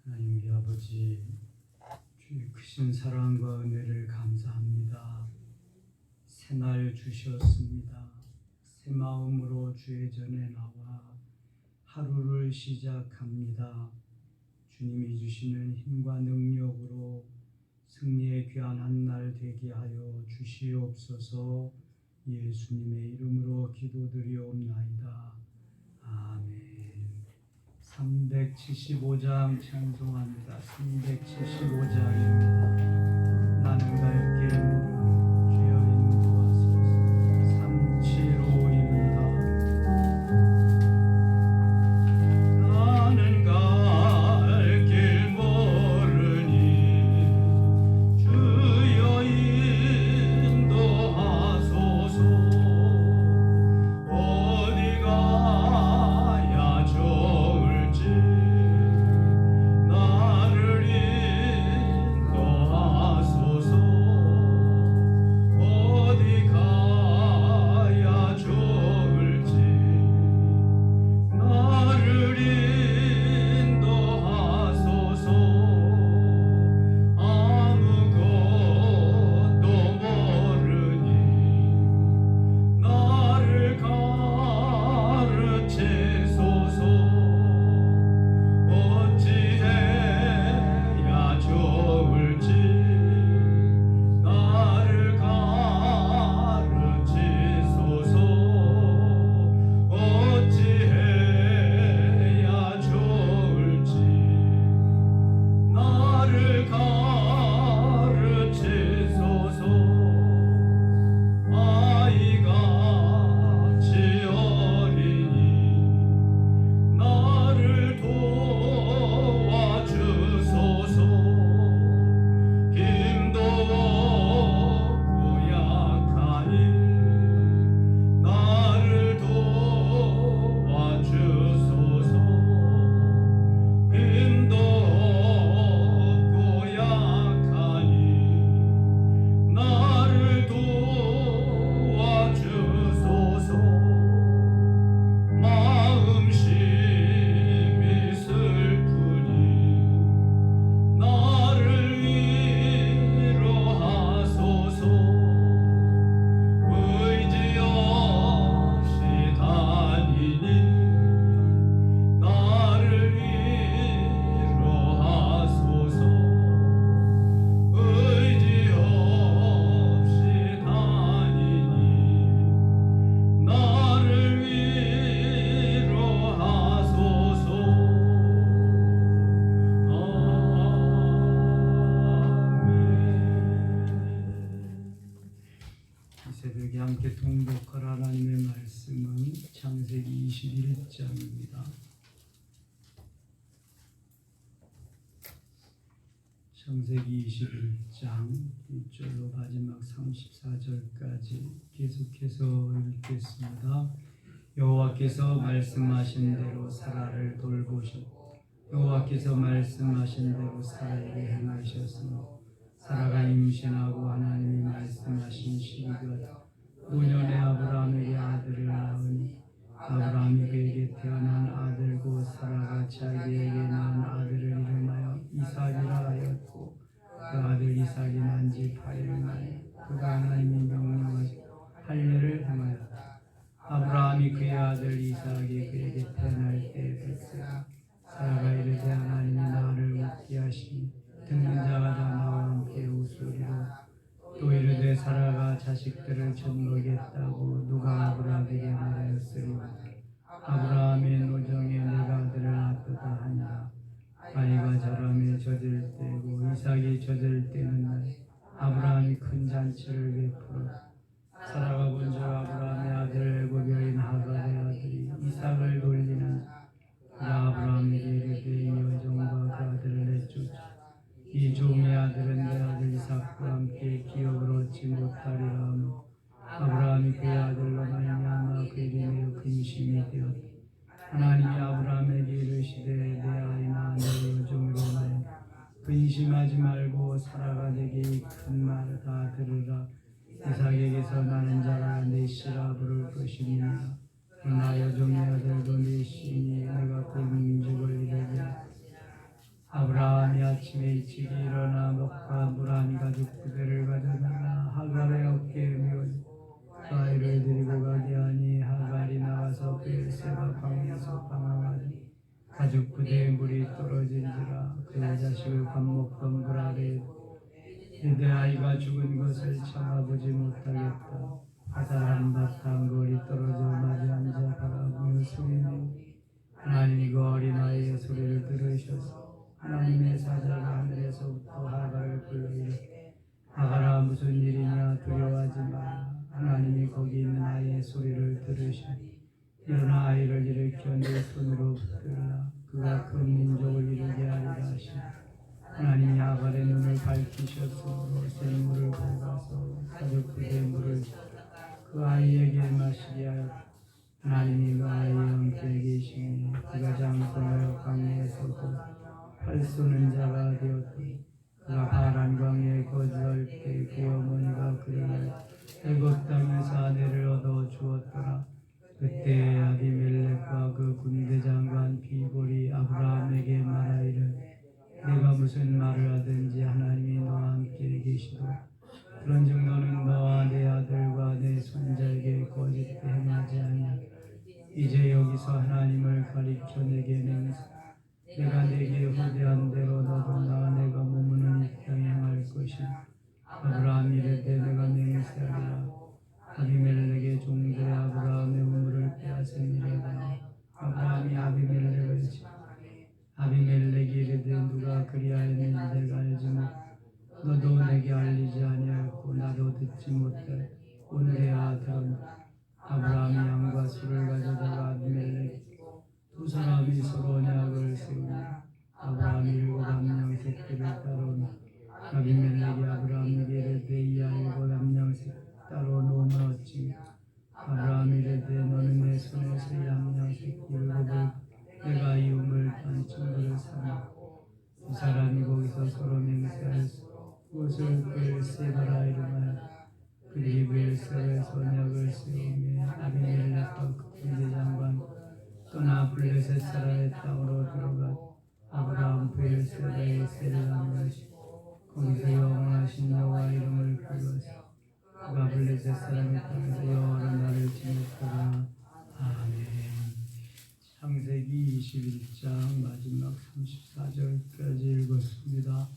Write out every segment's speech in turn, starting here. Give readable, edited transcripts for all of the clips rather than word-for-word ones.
하나님 우리 아버지, 주의 크신 사랑과 은혜를 감사합니다. 새날 주셨습니다. 새 마음으로 주의 전에 나와 하루를 시작합니다. 주님이 주시는 힘과 능력으로 승리의 귀한 한 날 되게 하여 주시옵소서. 예수님의 이름으로 기도드리옵나이다. 아멘. 375장 찬송합니다. 375장입니다. 나는 갈 길 모르 주여 인도하소서. 375입니다. 나는 갈 길 모르니 주여 인도하소서. 어디가 새벽에 함께 통독할 하나님의 말씀은 창세기 21장입니다. 창세기 21장 1절로 마지막 34절까지 계속해서 읽겠습니다. 여호와께서 말씀하신 대로 사라를 돌보셨고 여호와께서 말씀하신 대로 사라에게 행하셨으므로 사라가 임신하고 하나님이 말씀하신 시기가 노년에 아브라함에게 아들을 낳으니 아브라함이 그에게 태어난 아들 곧 사라가 자기에게 낳은 아들을 이름하여 이삭이라 하였고 그 아들 이삭이 난 지 8일 만에 그가 하나님이 명령하신 할례를 행하였다. 아브라함이 그의 아들 이삭이 그에게 태어날 때에 백세라 사라가 이르되 하나님이 나를 웃게 하시니 듣는 자가 다 나와 함께 웃으리로 또 이르되 사라가 자식들을 젖먹였다고 누가 아브라함에게 말하였으리요 아브라함의 노정에 내가 아들을 낳았도다 하니라. 아이가 자라매 젖을 때고 이삭이 젖을 때는 날 아브라함이 큰 잔치를 베풀었다. 사라가 본즉 아브라함의 아들 애굽 여인 하갈의 아들이 이삭을 돌리는 아브라함에게 이르되 이 여종과 그 아들을 내쫓으라. 이 종의 아들은 내 아들 이삭과 함께 기업을 얻지 못하리라 하며 아브라함이 그의 아들로 말미암아 그에게 매우 근심이 되었다. 하나님이 아브라함에게 이르시되 내 아이나 내 여종으로 말하여 근심하지 말고 사라가 내게 이 큰 말을 다 들으라. 이삭에게서 나는 자라 내 씨라 부를 것이니라. 그러나 여종의 아들도 내 씨니 내가 그 민족을 이루게 아브라함 아침에 일찍 일어나 먹과 물 한 가죽 부대를 가져다가 하갈의 어깨에 메어주고 그 아이를 데리고 가게 하니 하갈이 나가서 베르세바 광야에서 방황하니 가죽 부대에 물이 떨어진지라 그 자식을 밥 먹던 물 아래에 내 아이가 죽은 것을 참아보지 못하겠다. 화살한 바탕 거리 떨어져 마주 앉아 바라보며 소리내고 하나님이 그 어린아이의 소리를 들으셔서 하나님의 사자가 하늘에서부터 하갈을 불러 이르되 하갈아 무슨 일이냐 두려워하지 마라. 하나님이 거기 있는 아이의 소리를 들으시니 일어나 아이를 일으켜 내 손으로 붙들라. 그가 큰 민족을 이루게 하리라 하시니 하나님이 하갈의 눈을 밝히셨으므로 샘물을 밟아서 가죽 부대에 물을 그 아이에게 마시게 하였다. 하나님이 그 아이와 함께 계시니 그가 장성하여 광야에서도 활 쏘는 자가 되었더니 그가 파란 광야에 거주할 때 그 어머니가 그를 애굽 땅에서 아내를 얻어 주었더라. 그때 아비멜렉과 그 군대 장관 비볼이 아브라함에게 말하이르되 내가 무슨 말을 하든지 하나님이 너와 함께 계시도다. 그런즉 너는 너와 내 아들과 내 손자에게 거짓 행하지 아니하리라. 이제 여기서 하나님을 가리켜 내게 맹세. 내가 내게 후대한 대로 너도 나와 내가 머무는 이 땅에 행할 것이다. 아브라함이 이르되 내가 맹세하리라. 아비멜렉의 종들의 아브라함의 우물을 빼앗은 이래라. 아브라함이 아비멜렉을 아비멜렉이 이르되 누가 그리하였는지 내가 알지 못 너도 내게 알리지 아니하였고 나도 듣지 못해. 오늘에야 들었노라. 아브라함이 양과 소를 가져다가 아비멜렉 두 사람이 서로 언약을 세우니 아브라함이 7암양 새끼를 따르니 아비멜렉이 아브라함에게 이르되 이야 7암양 새끼 따로 놓으면 어찌 아브라함이 이르되 너는 내 손에서 이 암양 새끼 7을 내가 이 우물 딴 친구를 삼아 두 사람이 거기서 서로 맹세하였으므로 그것을 베르세바라 이름하여 그들이 베르세바에서 언약을 세우며 아비멜렉과 그 군대 장관 떠나 블레셋 사람의 땅으로 들어가 아브라함 베르세바에 세를 한 것이 거기서 영원하신 여호와 이름을 불러서 그가 블레셋 사람의 땅에서 여호와로 나를 지냈더라. 아멘. 창세기 21장 마지막 34절까지 읽었습니다.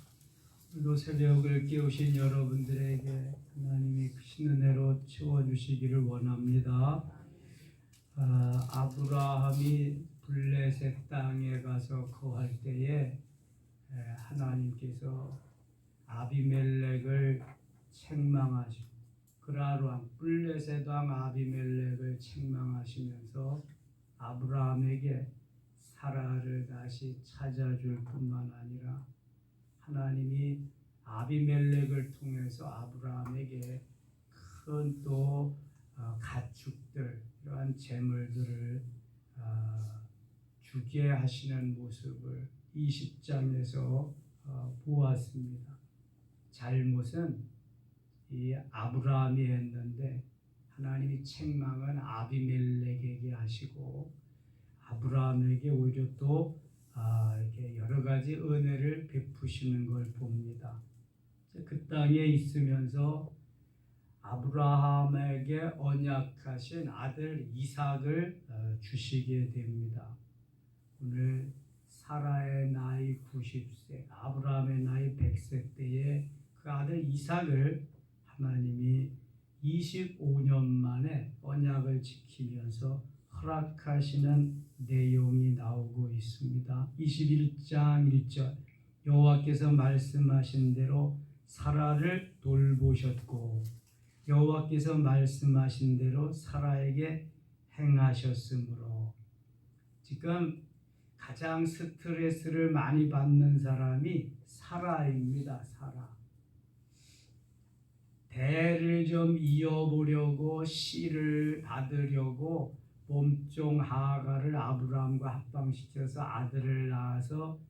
오늘도 새벽을 깨우신 여러분들에게 하나님이 크신 은혜로 채워주시기를 원합니다. 아브라함이 블레셋 땅에 가서 거할 때에 하나님께서 아비멜렉을 책망하시고 그라로 왕 블레셋 왕 아비멜렉을 책망하시면서 아브라함에게 사라를 다시 찾아줄 뿐만 아니라 하나님이 아비멜렉을 통해서 아브라함에게 큰 또 가축들 이러한 재물들을 주게 하시는 모습을 20장에서 보았습니다. 잘못은 이 아브라함이 했는데 하나님이 책망은 아비멜렉에게 하시고 아브라함에게 오히려 또 이렇게 여러 가지 은혜를 베푸시는 걸 봅니다. 그 땅에 있으면서 아브라함에게 언약하신 아들 이삭을 주시게 됩니다. 오늘 사라의 나이 90세, 아브라함의 나이 100세 때에 그 아들 이삭을 하나님이 25년 만에 언약을 지키면서 허락하시는 내용이 나오고 있습니다. 21장 1절 여호와께서 말씀하신 대로 사라를 돌보셨고 여호와께서 말씀하신 대로 사라에게 행하셨으므로 지금 가장 스트레스를 많이 받는 사람이 사라입니다. 사라. 대를 좀 이어보려고 씨를 받으려고 몸종 하갈을 아브라함과 합방시켜서 아들을 낳아서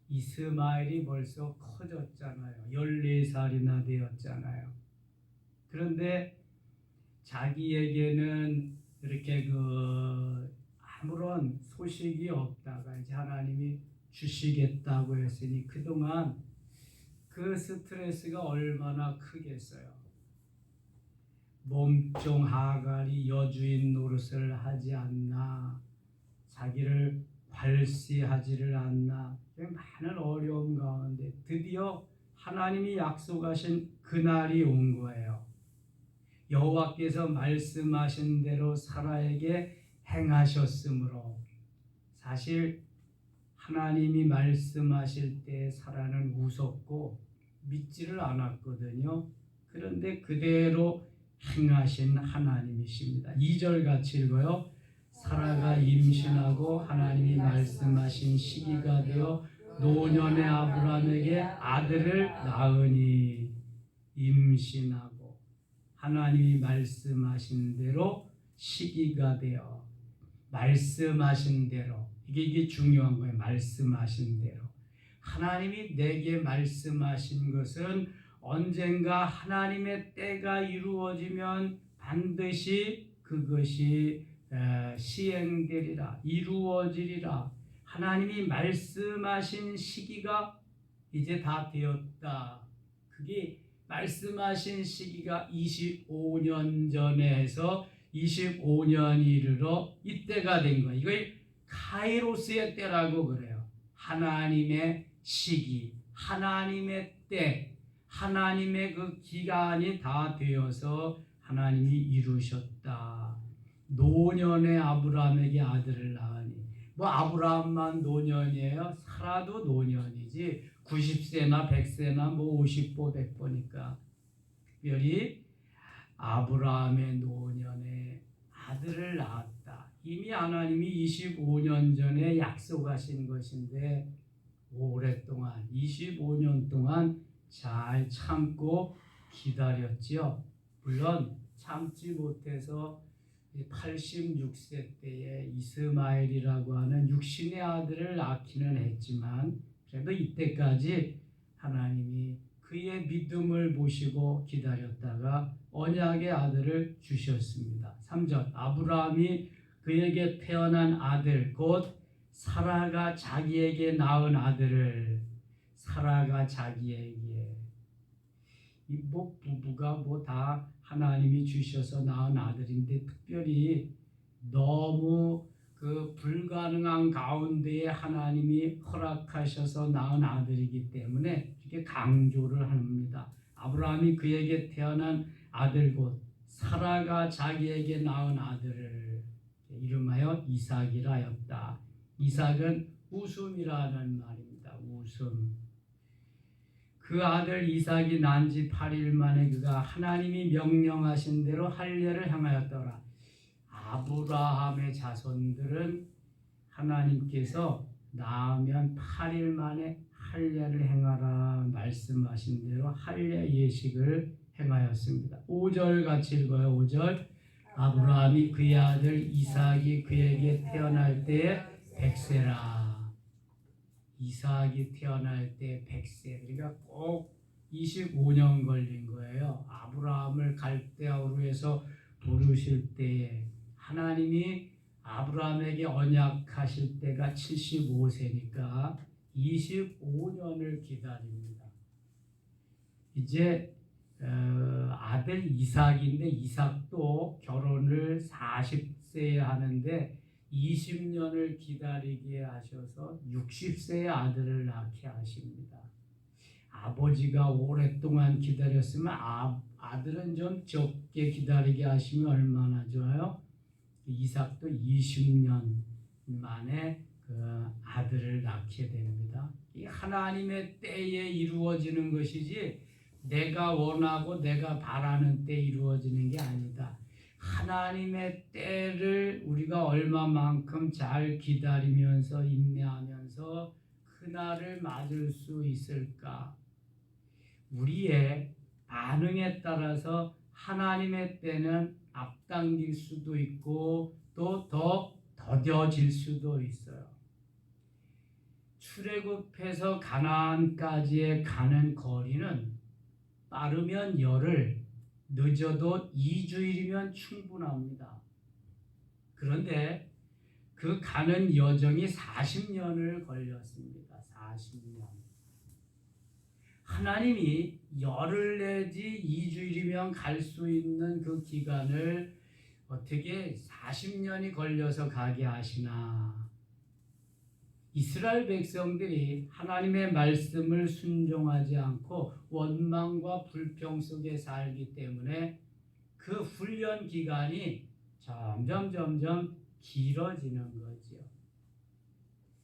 이스마엘이 벌써 커졌잖아요. 14살이나 되었잖아요. 그런데 자기에게는 이렇게 아무런 소식이 없다가 이제 하나님이 주시겠다고 했으니 그동안 그 스트레스가 얼마나 크겠어요. 몸종 하갈이 여주인 노릇을 하지 않나, 자기를 관시하지를 않나, 많은 어려움 가운데 드디어 하나님이 약속하신 그날이 온 거예요. 여호와께서 말씀하신 대로 사라에게 행하셨으므로, 사실 하나님이 말씀하실 때 사라는 웃었고 믿지를 않았거든요. 그런데 그대로 행하신 하나님이십니다. 2절 같이 읽어요. 사라가 임신하고 하나님이 말씀하신 시기가 되어 노년의 아브라함에게 아들을 낳으니, 임신하고 하나님이 말씀하신 대로 시기가 되어, 말씀하신 대로, 이게 중요한 거예요. 말씀하신 대로. 하나님이 내게 말씀하신 것은 언젠가 하나님의 때가 이루어지면 반드시 그것이 시행되리라, 이루어지리라. 하나님이 말씀하신 시기가 이제 다 되었다. 그게 말씀하신 시기가 25년 전에 해서 25년이 이르러 이때가 된 거예요. 이걸 카이로스의 때라고 그래요. 하나님의 시기, 하나님의 때, 하나님의 그 기간이 다 되어서 하나님이 이루셨다. 노년의 아브라함에게 아들을 낳으니, 뭐 아브라함만 노년이에요? 사라도 노년이지. 90세나 100세나 뭐 50보 100보니까 특별히 아브라함의 노년에 아들을 낳았다. 이미 하나님이 25년 전에 약속하신 것인데 오랫동안 25년 동안 잘 참고 기다렸지요. 물론 참지 못해서 86세 때에 이스마엘이라고 하는 육신의 아들을 낳기는 했지만 그래도 이때까지 하나님이 그의 믿음을 보시고 기다렸다가 언약의 아들을 주셨습니다. 3절 아브라함이 그에게 태어난 아들 곧 사라가 자기에게 낳은 아들을, 사라가 자기에게, 뭐 부부가 뭐 다 하나님이 주셔서 낳은 아들인데 특별히 너무 그 불가능한 가운데에 하나님이 허락하셔서 낳은 아들이기 때문에 이렇게 강조를 합니다. 아브라함이 그에게 태어난 아들 곧 사라가 자기에게 낳은 아들을 이름하여 이삭이라 하였다. 이삭은 웃음이라는 말입니다. 웃음. 그 아들 이삭이 난 지 8일 만에 그가 하나님이 명령하신 대로 할례를 행하였더라. 아브라함의 자손들은 하나님께서 낳으면 8일 만에 할례를 행하라 말씀하신 대로 할례 예식을 행하였습니다. 5절 같이 읽어요. 5절 아브라함이 그의 아들 이삭이 그에게 태어날 때에 100세라. 이삭이 태어날 때 100세, 그러니까 꼭 25년 걸린 거예요. 아브라함을 갈대아우르에서 부르실 때에 하나님이 아브라함에게 언약하실 때가 75세니까 25년을 기다립니다. 이제 아들 이삭인데 이삭도 결혼을 40세에 하는데 20년을 기다리게 하셔서 60세의 아들을 낳게 하십니다. 아버지가 오랫동안 기다렸으면 아들은 좀 적게 기다리게 하시면 얼마나 좋아요? 이삭도 20년 만에 그 아들을 낳게 됩니다. 이 하나님의 때에 이루어지는 것이지 내가 원하고 내가 바라는 때에 이루어지는 게 아니다. 하나님의 때를 우리가 얼마만큼 잘 기다리면서 인내하면서 그날을 맞을 수 있을까? 우리의 반응에 따라서 하나님의 때는 앞당길 수도 있고 또 더 더뎌질 수도 있어요. 출애굽해서 가나안까지의 가는 거리는 빠르면 열흘, 늦어도 2주일이면 충분합니다. 그런데 그 가는 여정이 40년을 걸렸습니다. 40년. 하나님이 열흘 내지 2주일이면 갈 수 있는 그 기간을 어떻게 40년이 걸려서 가게 하시나? 이스라엘 백성들이 하나님의 말씀을 순종하지 않고 원망과 불평 속에 살기 때문에 그 훈련 기간이 점점 길어지는 거죠.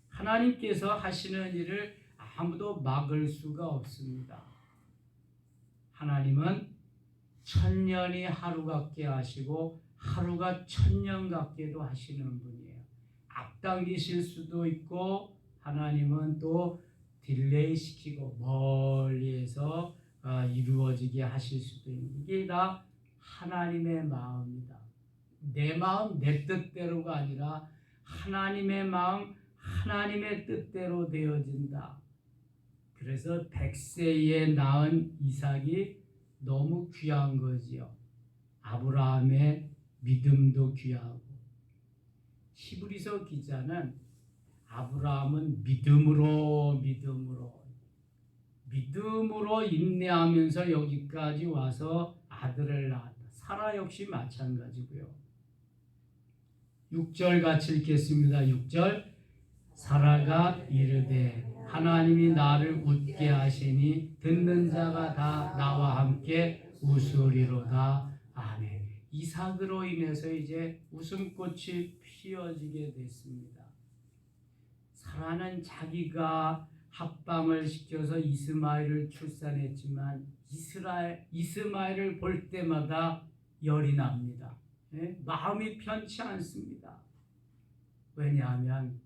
하나님께서 하시는 일을 아무도 막을 수가 없습니다. 하나님은 1000년이 하루 같게 하시고 하루가 1000년 같게도 하시는 분이에요. 앞당기실 수도 있고 하나님은 또 딜레이 시키고 멀리에서 이루어지게 하실 수도 있는, 이게 다 하나님의 마음이다. 내 마음 내 뜻대로가 아니라 하나님의 마음 하나님의 뜻대로 되어진다. 그래서 100세에 낳은 이삭이 너무 귀한 거지요. 아브라함의 믿음도 귀하고, 히브리서 기자는 아브라함은 믿음으로 인내하면서 여기까지 와서 아들을 낳았다. 사라 역시 마찬가지고요. 6절 같이 읽겠습니다. 6절, 사라가 이르되 하나님이 나를 웃게 하시니 듣는 자가 다 나와 함께 웃으리로다. 아멘. 이삭으로 인해서 이제 웃음꽃이 피어지게 됐습니다. 사라는 자기가 합방을 시켜서 이스마엘을 출산했지만 이스마엘을 볼 때마다 열이 납니다. 마음이 편치 않습니다. 왜냐하면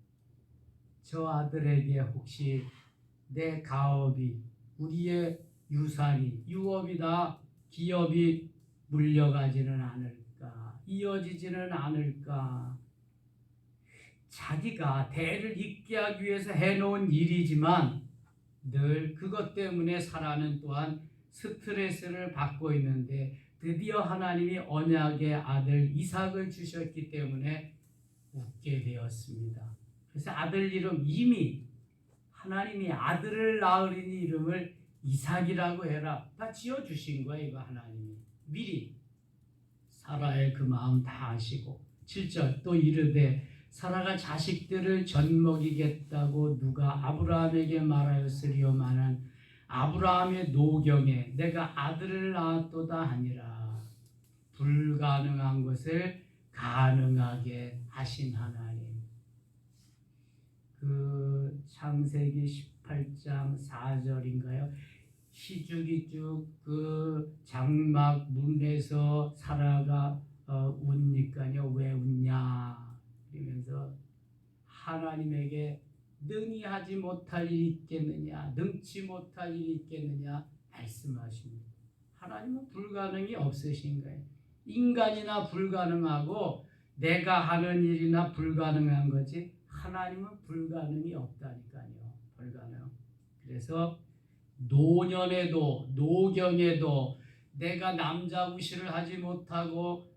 저 아들에게 혹시 내 가업이, 우리의 유산이, 유업이다, 기업이 물려가지는 않을까, 이어지지는 않을까. 자기가 대를 잇게 하기 위해서 해놓은 일이지만 늘 그것 때문에 사라는 또한 스트레스를 받고 있는데, 드디어 하나님이 언약의 아들 이삭을 주셨기 때문에 웃게 되었습니다. 그래서 아들 이름, 이미 하나님이 아들을 낳으리니 이름을 이삭이라고 해라, 다 지어주신 거예요. 이거 하나님이 미리 사라의 그 마음 다 아시고. 7절, 또 이르되 사라가 자식들을 젖먹이겠다고 누가 아브라함에게 말하였으리요마는 아브라함의 노경에 내가 아들을 낳았도다 하니라. 불가능한 것을 가능하게 하신 하나님. 그 창세기 18장 4절인가요? 희죽희죽 그 장막 문에서 사라가 웃니까요. 왜 웃냐? 그러면서 하나님에게 능히 하지 못할 일이 있겠느냐, 능치 못할 일이 있겠느냐 말씀하십니다. 하나님은 불가능이 없으신 거예요. 인간이나 불가능하고 내가 하는 일이나 불가능한 거지 하나님은 불가능이 없다니까요. 불가능. 그래서 노년에도 노경에도 내가 남자 구실을 하지 못하고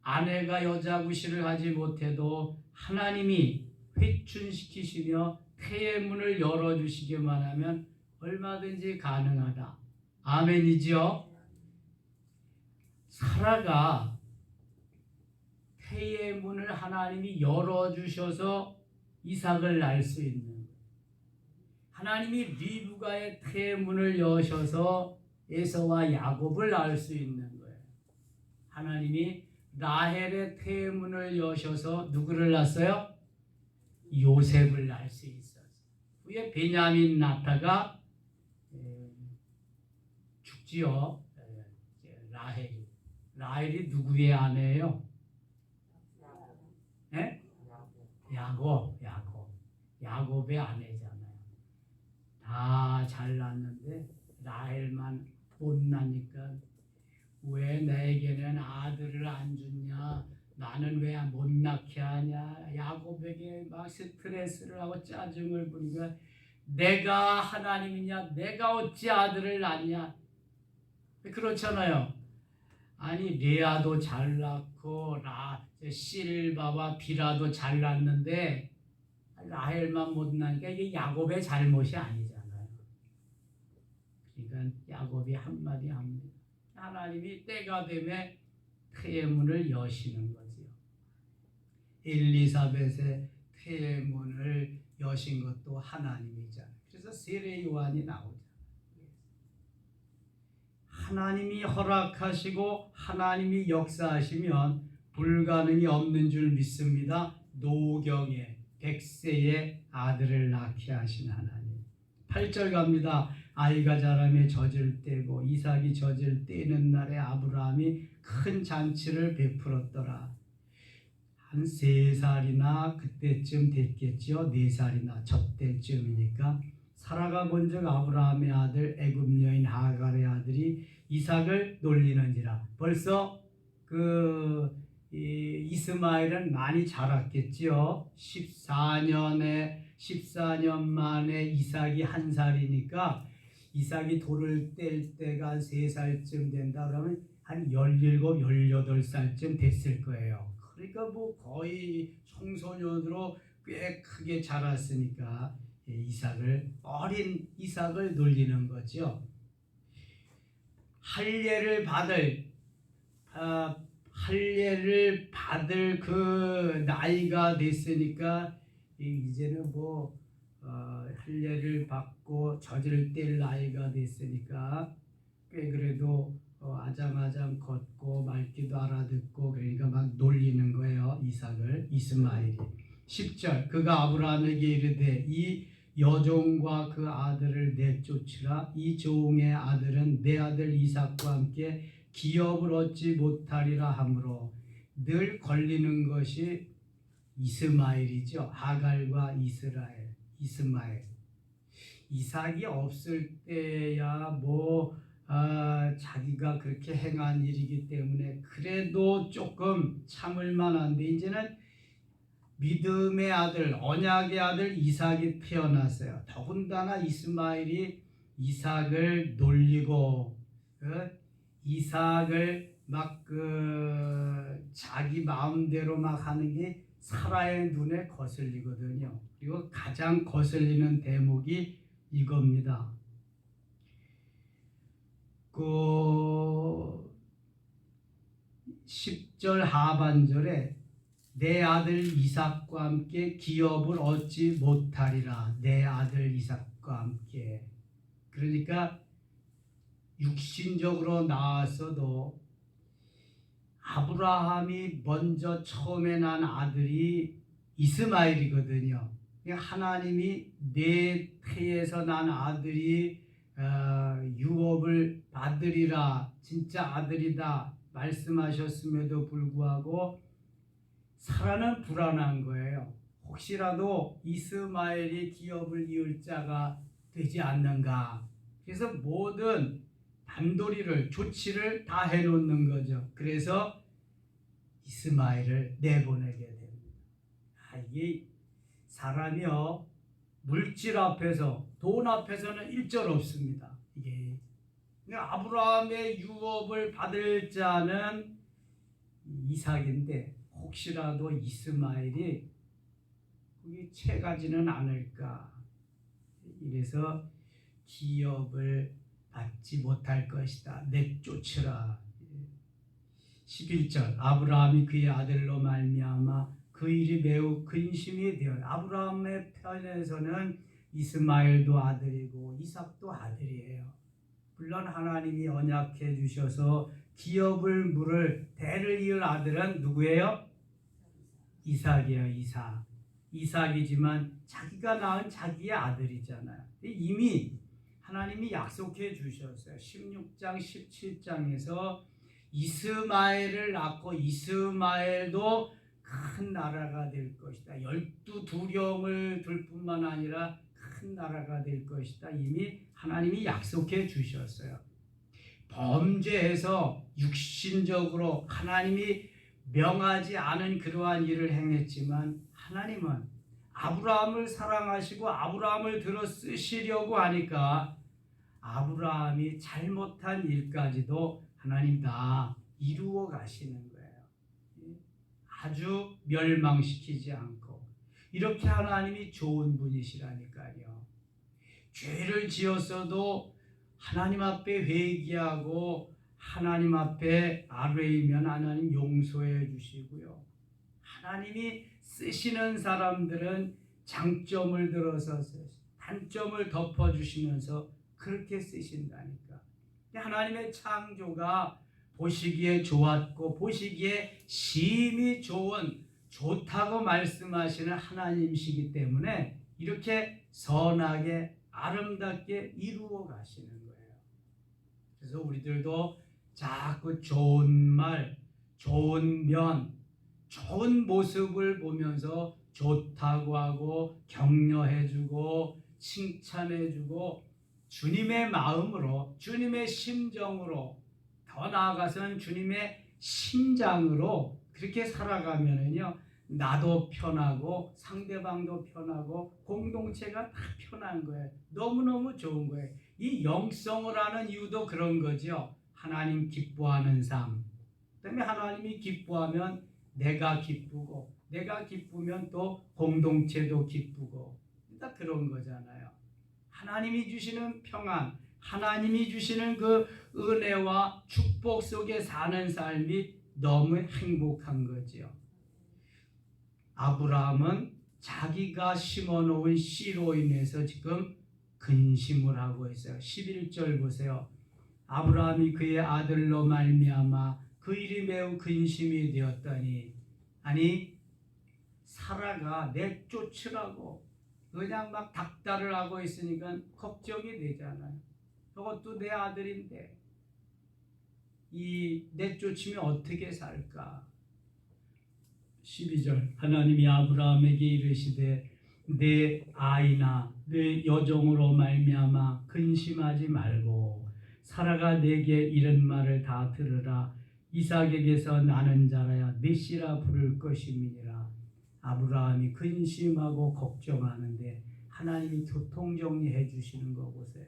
아내가 여자 구실을 하지 못해도 하나님이 회춘시키시며 태의 문을 열어주시기만 하면 얼마든지 가능하다. 아멘이죠? 사라가 태의 문을 하나님이 열어주셔서 이삭을 낳을 수 있는, 하나님이 리브가의 태의 문을 여셔서 에서와 야곱을 낳을 수 있는 거예요. 하나님이 라헬의 태의 문을 여셔서 누구를 낳았어요? 요셉을 낳을 수 있었어요. 후에 베냐민 낳다가 죽지요. 라헬이 누구의 아내예요? 네? 야곱의 아내잖아요. 다 잘났는데 라헬만 못 나니까 왜 내게는 아들을 안 주냐, 나는 왜 못 낳게 하냐, 야곱에게 막 스트레스를 하고 짜증을 부리니까 내가 하나님이냐, 내가 어찌 아들을 낳냐. 그렇잖아요. 아니 레아도 잘 낳고 실바와 비라도 잘 낳는데 라헬만 못 낳으니까 이게 야곱의 잘못이 아니잖아요. 그러니까 야곱이 한마디 합니다. 하나님이 때가 되면 태의 문을 여시는 거지요. 엘리사벳의 태의 문을 여신 것도 하나님이잖아요. 그래서 세례 요한이 나오죠. 하나님이 허락하시고 하나님이 역사하시면 불가능이 없는 줄 믿습니다. 노경에 100세의 아들을 낳게 하신 하나님. 8절 갑니다. 아이가 자라매 젖을 떼고 이삭이 젖을 떼는 날에 아브라함이 큰 잔치를 베풀었더라. 한 3살이나 그때쯤 됐겠지요. 4살이나 젖때쯤이니까 사라가 본즉 아브라함의 아들 애굽 여인 하갈의 아들이 이삭을 놀리는지라. 벌써 이스마엘은 많이 자랐겠지요. 14년 만에 이삭이 1살이니까 이삭이 돌을 뗄 때가 한 3살쯤 된다 그러면 한 17, 18살쯤 됐을 거예요. 그러니까 뭐 거의 청소년으로 꽤 크게 자랐으니까 어린 이삭을 놀리는 거죠. 할례를 받을 그 나이가 됐으니까 이제는 할례를 받고 젖을 뗄 나이가 됐으니까 꽤 그래도 아장아장 걷고 말귀도 알아듣고 그러니까 막 놀리는 거예요. 이스마엘이. 10절 그가 아브라함에게 이르되 이 여종과 그 아들을 내쫓으라. 이 종의 아들은 내 아들 이삭과 함께 기업을 얻지 못하리라 하므로 늘 걸리는 것이 이스마엘이죠. 하갈과 이스마엘. 이삭이 없을 때야 자기가 그렇게 행한 일이기 때문에 그래도 조금 참을 만한데 이제는 믿음의 아들, 언약의 아들 이삭이 태어났어요. 더군다나 이스마엘이 이삭을 놀리고 이삭을 막 자기 마음대로 막 하는 게 사라의 눈에 거슬리거든요. 그리고 가장 거슬리는 대목이 이겁니다. 10절 하반절에 내 아들 이삭과 함께 기업을 얻지 못하리라. 내 아들 이삭과 함께. 그러니까 육신적으로 나왔어도 아브라함이 먼저 처음에 난 아들이 이스마엘이거든요. 하나님이 내 태에서 난 아들이 유업을 받으리라, 진짜 아들이다 말씀하셨음에도 불구하고 사라는 불안한 거예요. 혹시라도 이스마엘이 기업을 이을 자가 되지 않는가. 그래서 모든 단도리를 조치를 다 해놓는 거죠. 그래서 이스마엘을 내보내게 됩니다. 이게 사람이요 물질 앞에서 돈 앞에서는 일절 없습니다. 이게 아브라함의 유업을 받을 자는 이삭인데 혹시라도 이스마엘이 그게 채가지는 않을까. 이래서 기업을 받지 못할 것이다. 내쫓으라. 11절 아브라함이 그의 아들로 말미암아 그 일이 매우 근심이 되어 아브라함의 편에서는 이스마엘도 아들이고 이삭도 아들이에요. 물론 하나님이 언약해 주셔서 기업을 물을 대를 이을 아들은 누구예요? 이삭이에요. 이삭이지만 자기가 낳은 자기의 아들이잖아요. 이미 하나님이 약속해 주셨어요. 16장 17장에서 이스마엘을 낳고 이스마엘도 큰 나라가 될 것이다. 12두령을 둘 뿐만 아니라 큰 나라가 될 것이다. 이미 하나님이 약속해 주셨어요. 범죄해서 육신적으로 하나님이 명하지 않은 그러한 일을 행했지만 하나님은 아브라함을 사랑하시고 아브라함을 들어 쓰시려고 하니까 아브라함이 잘못한 일까지도 하나님 다 이루어 가시는 거예요. 아주 멸망시키지 않고 이렇게 하나님이 좋은 분이시라니까요. 죄를 지었어도 하나님 앞에 회개하고 하나님 앞에 아뢰이면 하나님 용서해 주시고요. 하나님이 쓰시는 사람들은 장점을 들어서 단점을 덮어주시면서 그렇게 쓰신다니까. 하나님의 창조가 보시기에 좋았고 보시기에 심히 좋다고 말씀하시는 하나님이시기 때문에 이렇게 선하게 아름답게 이루어 가시는 거예요. 그래서 우리들도 자꾸 좋은 말, 좋은 면, 좋은 모습을 보면서 좋다고 하고 격려해주고 칭찬해주고 주님의 마음으로, 주님의 심정으로, 더 나아가서는 주님의 심장으로 그렇게 살아가면은요, 나도 편하고 상대방도 편하고 공동체가 다 편한 거예요. 너무너무 좋은 거예요. 이 영성을 하는 이유도 그런 거죠. 하나님 기뻐하는 삶. 그다음에 하나님이 기뻐하면 내가 기쁘고, 내가 기쁘면 또 공동체도 기쁘고, 다 그런 거잖아요. 하나님이 주시는 평안, 하나님이 주시는 그 은혜와 축복 속에 사는 삶이 너무 행복한 거지요. 아브라함은 자기가 심어놓은 씨로 인해서 지금 근심을 하고 있어요. 11절 보세요. 아브라함이 그의 아들로 말미암아 그 일이 매우 근심이 되었더니, 아니 사라가 내쫓으라고 그냥 막 닥달을 하고 있으니까 걱정이 되잖아요. 그것도 내 아들인데 이 내쫓으면 어떻게 살까? 12절 하나님이 아브라함에게 이르시되 내 아이나 내 여종으로 말미암아 근심하지 말고 사라가 내게 이런 말을 다 들으라. 이삭에게서 나는 자라야 내 씨라 부를 것임이니라. 아브라함이 근심하고 걱정하는데 하나님이 교통정리해 주시는 거 보세요.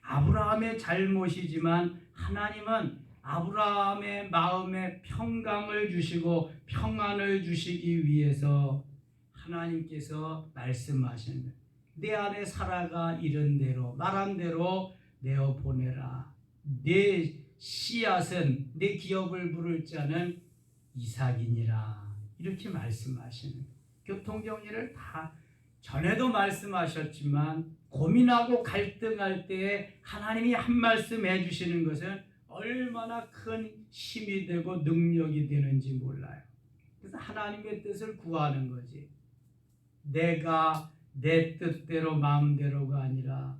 아브라함의 잘못이지만 하나님은 아브라함의 마음에 평강을 주시고 평안을 주시기 위해서 하나님께서 말씀하시는 거예요. 내 안에 사라가 이른 대로 말한 대로 내어 보내라. 내 씨앗은 내 기업을 부를 자는 이삭이니라. 이렇게 말씀하시는 거예요. 교통정리를 다 전에도 말씀하셨지만 고민하고 갈등할 때에 하나님이 한 말씀 해주시는 것은 얼마나 큰 힘이 되고 능력이 되는지 몰라요. 그래서 하나님의 뜻을 구하는 거지. 내가 내 뜻대로 마음대로가 아니라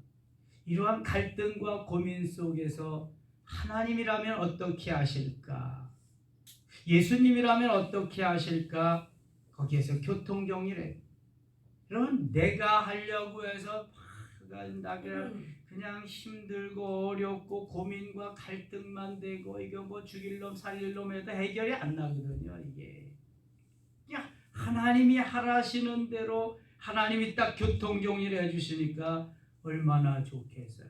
이러한 갈등과 고민 속에서 하나님이라면 어떻게 하실까? 예수님이라면 어떻게 하실까? 거기에서 교통정리를 그럼 내가 하려고 해서 그냥 힘들고 어렵고 고민과 갈등만 되고 이거 뭐 죽일 놈 살릴 놈 해도 해결이 안 나거든요. 이게 그냥 하나님이 하라시는 대로 하나님이 딱 교통정리를 해주시니까 얼마나 좋겠어요.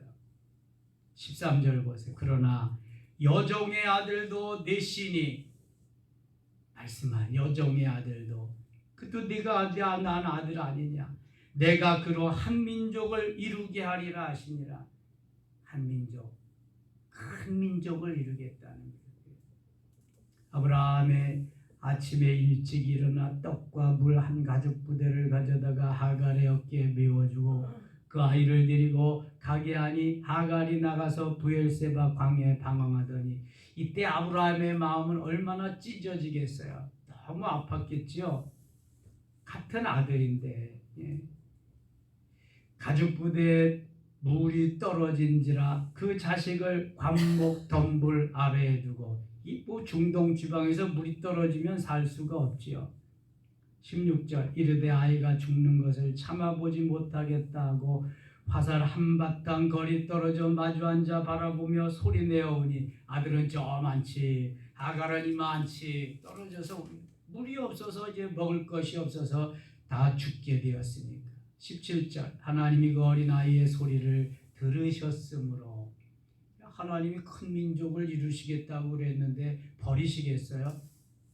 13절 보세요. 그러나 여종의 아들도 내 씨니, 말씀한 여종의 아들도 그것도 네가 난 아들 아니냐. 내가 그로 한 민족을 이루게 하리라 하시니라. 한 민족, 큰 민족을 이루겠다는 거예요. 아브라함의 아침에 일찍 일어나 떡과 물 한 가죽 부대를 가져다가 하갈의 어깨에 메워주고 그 아이를 데리고 가게 하니 하갈이 나가서 브엘세바 광야에 방황하더니 이때 아브라함의 마음은 얼마나 찢어지겠어요. 너무 아팠겠지요. 같은 아들인데 가죽 부대에 물이 떨어진지라 그 자식을 관목 덤불 아래에 두고 이 중동 지방에서 물이 떨어지면 살 수가 없지요. 16절 이르되 아이가 죽는 것을 참아보지 못하겠다 하고 화살 한바탕 거리 떨어져 마주 앉아 바라보며 소리내어오니 아들은 저 많지 하갈은 이만치 떨어져서 물이 없어서 이제 먹을 것이 없어서 다 죽게 되었으니까. 17절 하나님이 그 어린아이의 소리를 들으셨으므로 하나님이 큰 민족을 이루시겠다고 그랬는데 버리시겠어요?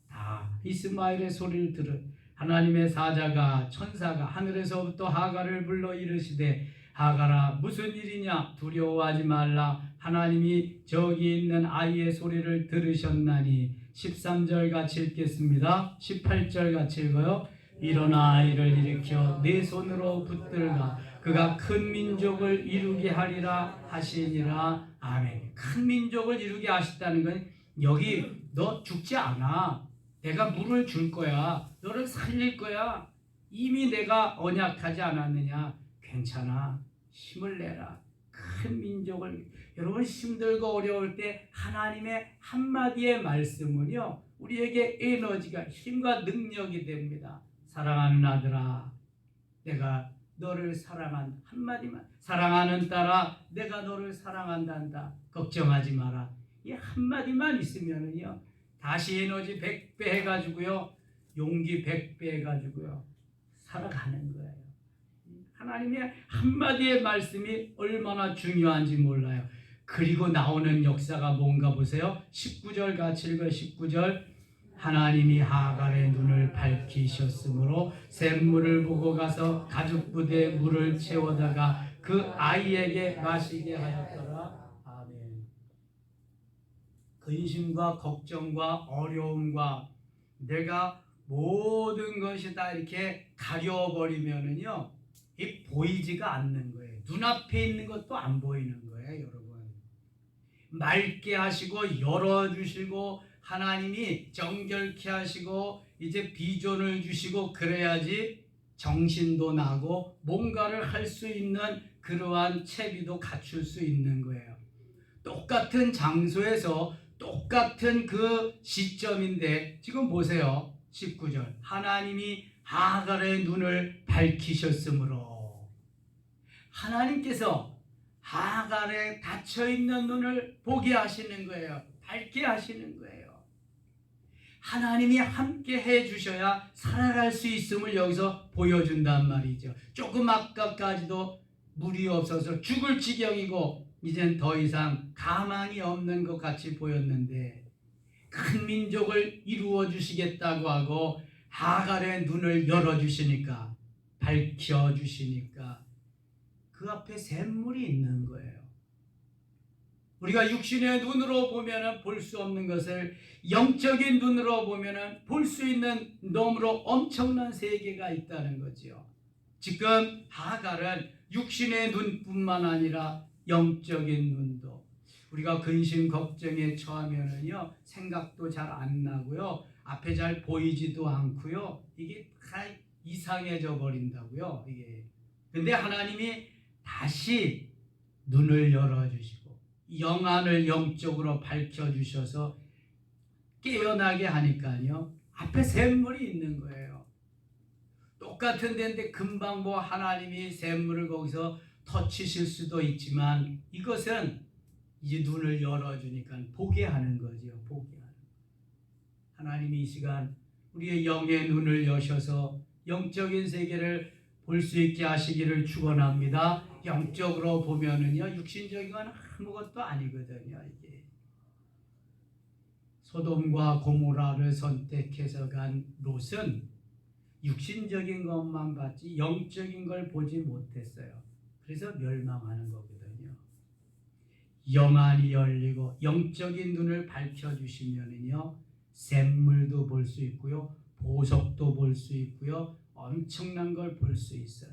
다 이스마엘의 소리를 들은 하나님의 사자가 천사가 하늘에서부터 하갈을 불러 이르시되 하갈아 무슨 일이냐 두려워하지 말라. 하나님이 저기 있는 아이의 소리를 들으셨나니. 13절 같이 읽겠습니다. 18절 같이 읽어요. 일어나 아이를 일으켜 내 손으로 붙들라. 그가 큰 민족을 이루게 하리라 하시니라. 아멘. 큰 민족을 이루게 하셨다는 건 여기 너 죽지 않아. 내가 물을 줄 거야. 너를 살릴 거야. 이미 내가 언약하지 않았느냐. 괜찮아. 힘을 내라. 큰 민족을. 여러분 힘들고 어려울 때 하나님의 한마디의 말씀은요 우리에게 에너지가 힘과 능력이 됩니다. 사랑하는 아들아 내가 너를 사랑한 한마디만. 사랑하는 딸아 내가 너를 사랑한단다. 걱정하지 마라. 이 한마디만 있으면은요 다시 에너지 100배 해가지고요 용기 100배 해가지고요 살아가는 거예요. 하나님의 한마디의 말씀이 얼마나 중요한지 몰라요. 그리고 나오는 역사가 뭔가 보세요. 19절 같이 읽어요. 19절. 하나님이 하갈의 눈을 밝히셨으므로 샘물을 보고 가서 가죽 부대에 물을 채워다가 그 아이에게 마시게 하였더라. 아멘. 근심과 걱정과 어려움과 내가 모든 것이 다 이렇게 가려버리면은요 이 보이지가 않는 거예요. 눈앞에 있는 것도 안 보이는 거예요, 여러분. 맑게 하시고 열어주시고 하나님이 정결케 하시고 이제 비전을 주시고 그래야지 정신도 나고 뭔가를 할 수 있는 그러한 채비도 갖출 수 있는 거예요. 똑같은 장소에서 똑같은 그 시점인데 지금 보세요. 19절. 하나님이 하갈의 눈을 밝히셨으므로. 하나님께서 하갈의 닫혀있는 눈을 보게 하시는 거예요. 밝게 하시는 거예요. 하나님이 함께 해주셔야 살아갈 수 있음을 여기서 보여준단 말이죠. 조금 아까까지도 물이 없어서 죽을 지경이고 이젠 더 이상 가망이 없는 것 같이 보였는데 큰 민족을 이루어 주시겠다고 하고 하갈의 눈을 열어주시니까 밝혀주시니까 그 앞에 샘물이 있는 거예요. 우리가 육신의 눈으로 보면 볼 수 없는 것을 영적인 눈으로 보면 볼 수 있는 너무로 엄청난 세계가 있다는 거죠. 지금 하갈은 육신의 눈뿐만 아니라 영적인 눈도. 우리가 근심 걱정에 처하면은요 생각도 잘 안 나고요 앞에 잘 보이지도 않고요 이게 다 이상해져 버린다고요 이게. 근데 하나님이 다시 눈을 열어주시고 영안을 영적으로 밝혀주셔서 깨어나게 하니까요 앞에 샘물이 있는 거예요. 똑같은 데인데 금방 뭐 하나님이 샘물을 거기서 터치실 수도 있지만 이것은 이제 눈을 열어주니까 보게 하는 거죠. 보게 하는. 하나님이 이 시간 우리의 영의 눈을 여셔서 영적인 세계를 볼 수 있게 하시기를 축원합니다. 영적으로 보면은요 육신적인 건 아무것도 아니거든요. 이게 소돔과 고모라를 선택해서 간 롯은 육신적인 것만 봤지 영적인 걸 보지 못했어요. 그래서 멸망하는 거거든요. 영안이 열리고 영적인 눈을 밝혀주시면은요 샘물도 볼 수 있고요 보석도 볼 수 있고요 엄청난 걸 볼 수 있어요.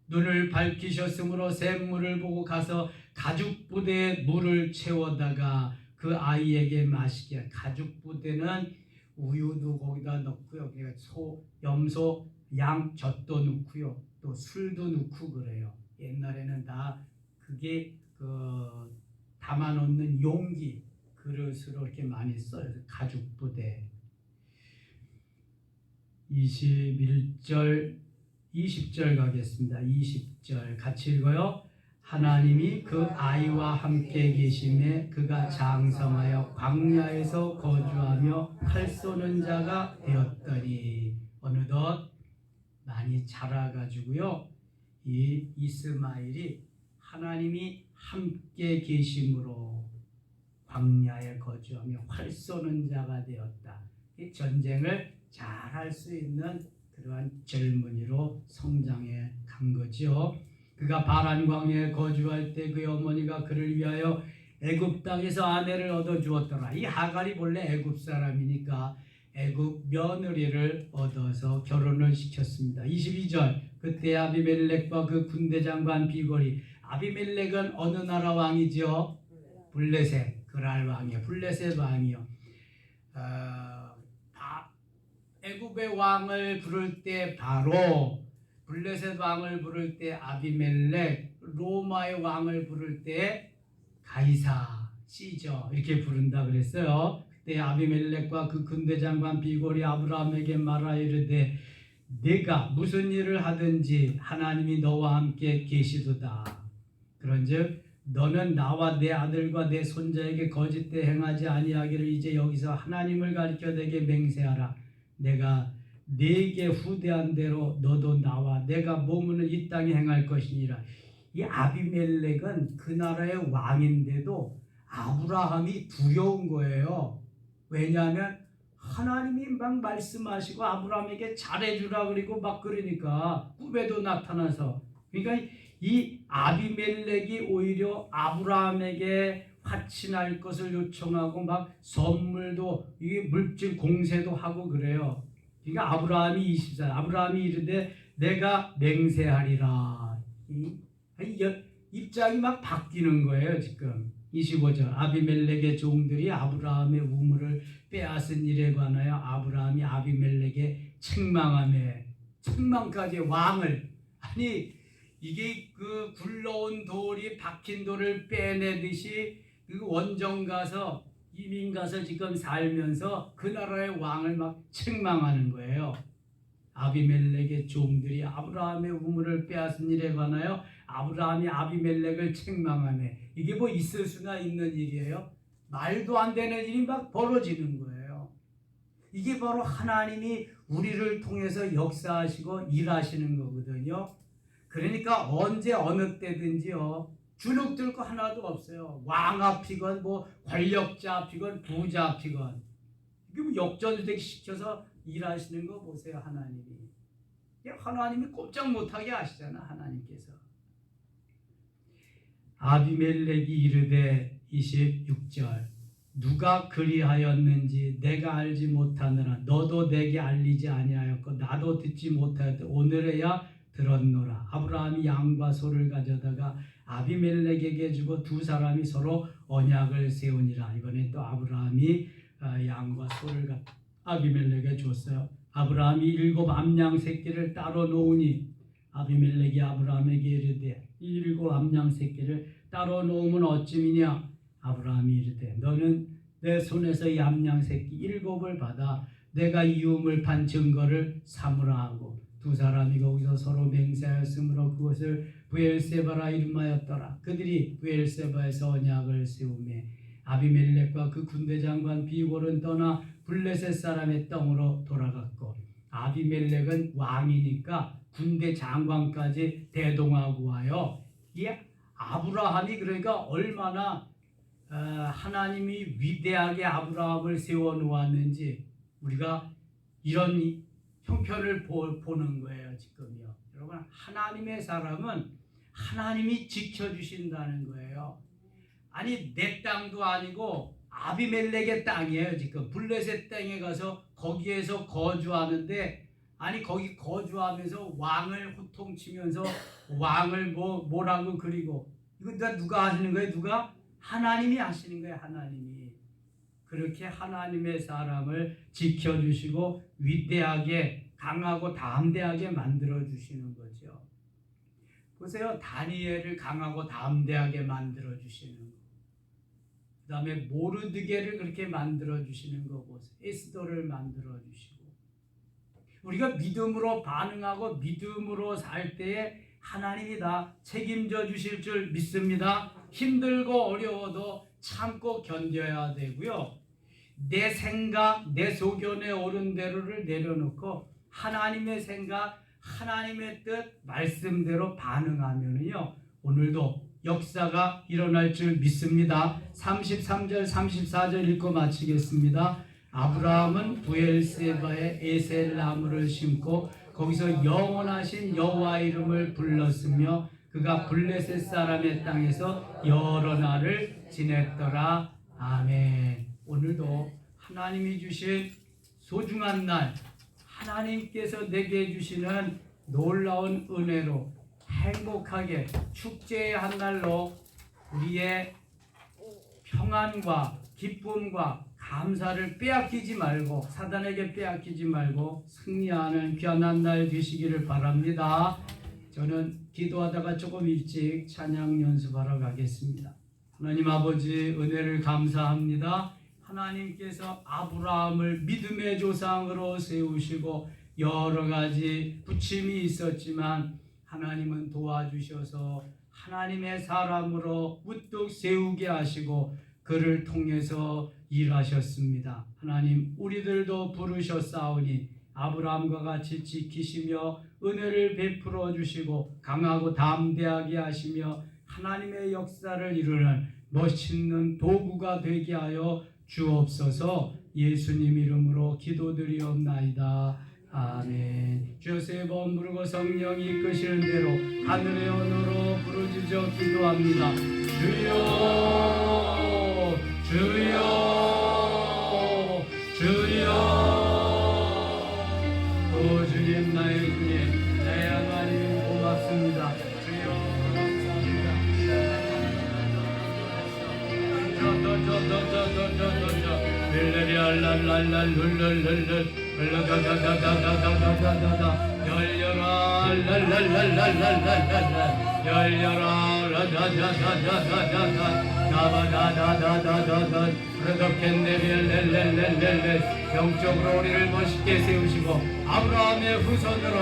눈을 밝히셨으므로 샘물을 보고 가서 가죽 부대에 물을 채워다가 그 아이에게 마시게. 가죽 부대는 우유도 거기다 넣고요 소, 염소, 양 젖도 넣고요 또 술도 넣고 그래요. 옛날에는 다 그게 담아놓는 용기 그릇으로 이렇게 많이 써요. 가죽 부대. 21절 20절 가겠습니다. 20절 같이 읽어요. 하나님이 그 아이와 함께 계심에 그가 장성하여 광야에서 거주하며 활 쏘는 자가 되었더니 어느덧 많이 자라가지고요 이 이스마엘이 하나님이 함께 계심으로 광야에 거주하며 활 쏘는 자가 되었다. 이 전쟁을 잘 할 수 있는 그러한 젊은이로 성장해 간 거죠. 그가 바란 광야에 거주할 때 그의 어머니가 그를 위하여 애굽 땅에서 아내를 얻어 주었더라. 이 하갈이 본래 애굽 사람이니까 애굽 며느리를 얻어서 결혼을 시켰습니다. 22절 그때 아비멜렉과 그 군대 장관 비골이, 아비멜렉은 어느 나라 왕이죠? 블레셋, 그랄 왕이요. 블레셋 왕이요. 애굽의 왕을 부를 때 바로, 블레셋 왕을 부를 때 아비멜렉, 로마의 왕을 부를 때 가이사, 시저 이렇게 부른다 그랬어요. 그때 아비멜렉과 그 군대 장관 비골이 아브라함에게 말하여 이르되 네가 무슨 일을 하든지 하나님이 너와 함께 계시도다. 그런즉 너는 나와 내 아들과 내 손자에게 거짓되 행하지 아니하기를 이제 여기서 하나님을 가리켜 내게 맹세하라. 내가 네게 후대한 대로 너도 나와 내가 머무는 이 땅에 행할 것이니라. 이 아비멜렉은 그 나라의 왕인데도 아브라함이 두려운 거예요. 왜냐하면 하나님이 막 말씀하시고 아브라함에게 잘해주라 그리고 막 그러니까 꿈에도 나타나서, 그러니까 이 아비멜렉이 오히려 아브라함에게 화친할 것을 요청하고 막 선물도, 이게 물질 공세도 하고 그래요. 그러니까 아브라함이 24, 아브라함이 이르되 내가 맹세하리라. 입장이 막 바뀌는 거예요. 지금 25절 아비멜렉의 종들이 아브라함의 우물을 빼앗은 일에 관하여 아브라함이 아비멜렉의 책망하며, 책망까지 왕을, 아니 이게 그 굴러온 돌이 박힌 돌을 빼내듯이 그 원정 가서 이민 가서 지금 살면서 그 나라의 왕을 막 책망하는 거예요. 아비멜렉의 종들이 아브라함의 우물을 빼앗은 일에 관하여 아브라함이 아비멜렉을 책망하며, 이게 뭐 있을 수나 있는 일이에요? 말도 안 되는 일이 막 벌어지는 거예요. 이게 바로 하나님이 우리를 통해서 역사하시고 일하시는 거거든요. 그러니까 언제 어느 때든지요, 주눅들 거 하나도 없어요. 왕 앞이건 뭐 권력자 앞이건 부자 앞이건, 이게 뭐 역전되게 시켜서 일하시는 거 보세요. 하나님이 꼼짝 못하게 하시잖아. 하나님께서. 아비멜렉이 이르되 26절 누가 그리하였는지 내가 알지 못하느라 너도 내게 알리지 아니하였고 나도 듣지 못하였다. 오늘에야 들었노라. 아브라함이 양과 소를 가져다가 아비멜렉에게 주고 두 사람이 서로 언약을 세우니라. 이번에 또 아브라함이 양과 소를 아비멜렉에게 줬어요. 아브라함이 7 암양 새끼를 따로 놓으니 아비멜렉이 아브라함에게 이르되 이 7 암양 새끼를 따로 놓으면 어찌미냐. 아브라함이 이르되 너는 내 손에서 이 암양 새끼 7을 받아 내가 이음을 판 증거를 삼으라 하고, 두 사람이 거기서 서로 맹세하였으므로 그것을 브엘세바라 이름하였더라. 그들이 브엘세바에서 언약을 세우며 아비멜렉과 그 군대 장관 비골은 떠나 블레셋 사람의 땅으로 돌아갔고, 아비멜렉은 왕이니까 군대 장관까지 대동하고 와요. 이 아브라함이 그러니까 얼마나 하나님이 위대하게 아브라함을 세워놓았는지 우리가 이런 형편을 보는 거예요. 지금요. 여러분, 하나님의 사람은 하나님이 지켜주신다는 거예요. 아니 내 땅도 아니고 아비멜렉의 땅이에요. 지금 블레셋 땅에 가서 거기에서 거주하는데, 아니 거기 거주하면서 왕을 호통치면서 왕을 뭐라고 그리고, 이거 누가 하시는 거예요? 누가? 하나님이 하시는 거예요. 하나님이. 그렇게 하나님의 사람을 지켜주시고 위대하게 강하고 담대하게 만들어주시는 거죠. 보세요. 다니엘을 강하고 담대하게 만들어주시는 거. 그 다음에 모르드게를 그렇게 만들어주시는 거 보세요. 에스더를 만들어주시고. 우리가 믿음으로 반응하고 믿음으로 살 때에 하나님이 다 책임져 주실 줄 믿습니다. 힘들고 어려워도 참고 견뎌야 되고요. 내 생각, 내 소견에 옳은 대로를 내려놓고 하나님의 생각, 하나님의 뜻, 말씀대로 반응하면요, 오늘도 역사가 일어날 줄 믿습니다. 33절, 34절 읽고 마치겠습니다. 아브라함은 브엘세바에 에셀 나무를 심고 거기서 영원하신 여호와 이름을 불렀으며 그가 블레셋 사람의 땅에서 여러 날을 지냈더라. 아멘. 오늘도 하나님이 주신 소중한 날, 하나님께서 내게 주시는 놀라운 은혜로 행복하게 축제의 한 날로 우리의 평안과 기쁨과 감사를 빼앗기지 말고, 사단에게 빼앗기지 말고 승리하는 귀한 한 날 되시기를 바랍니다. 저는 기도하다가 조금 일찍 찬양 연습하러 가겠습니다. 하나님 아버지, 은혜를 감사합니다. 하나님께서 아브라함을 믿음의 조상으로 세우시고 여러 가지 부침이 있었지만 하나님은 도와주셔서 하나님의 사람으로 우뚝 세우게 하시고 그를 통해서 일하셨습니다. 하나님, 우리들도 부르셨사오니 아브라함과 같이 지키시며 은혜를 베풀어 주시고 강하고 담대하게 하시며 하나님의 역사를 이루는 멋있는 도구가 되게 하여 주옵소서. 예수님 이름으로 기도드리옵나이다. 아멘. 주여 세 번 부르고 성령이 이끄시는 대로 하늘의 언어로 부르짖어 기도합니다. 주여, 주여, 주여. 오 주님, 나의 주님, 나의 하나님 고맙습니다. 주여 감사합니다. 열려라 열려라 라다다다다다다다 브라더캔네리엘렐렐렐렐 영적으로 우리를 멋있게 세우시고 아브라함의 후손으로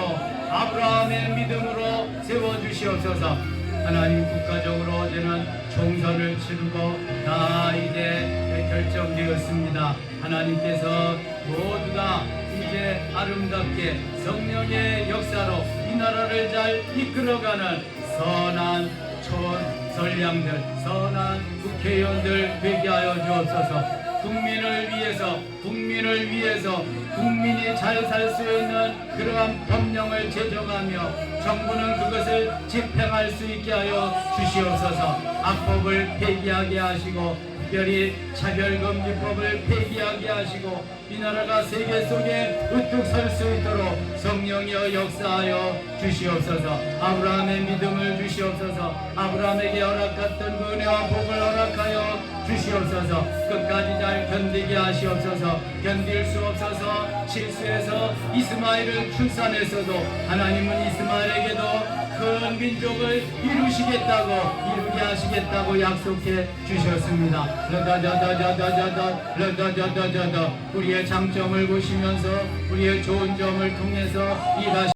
아브라함의 믿음으로 세워주시옵소서. 하나님, 국가적으로 어제는 총선을 치르고 다 이제 결정되었습니다. 하나님께서 모두 다 이제 아름답게 성령의 역사로 이 나라를 잘 이끌어가는 선한 선량들, 선한 국회의원들 되게 하여 주옵소서. 국민을 위해서 국민이 잘 살 수 있는 그러한 법령을 제정하며 정부는 그것을 집행할 수 있게 하여 주시옵소서. 악법을 폐기하게 하시고 특별히 차별금지법을 폐기하게 하시고 이 나라가 세계 속에 우뚝 설 수 있도록 성령이여 역사하여 주시옵소서. 아브라함의 믿음을 주시옵소서. 아브라함에게 허락했던 그 은혜와 복을 허락하여 주시옵소서. 끝까지 잘 견디게 하시옵소서. 견딜 수 없어서 실수해서 이스마엘을 출산했어도 하나님은 이스마엘에게도 큰 민족을 이루게 하시겠다고 약속해 주셨습니다. 우리의 장점을 보시면서 우리의 좋은 점을 통해서 일하시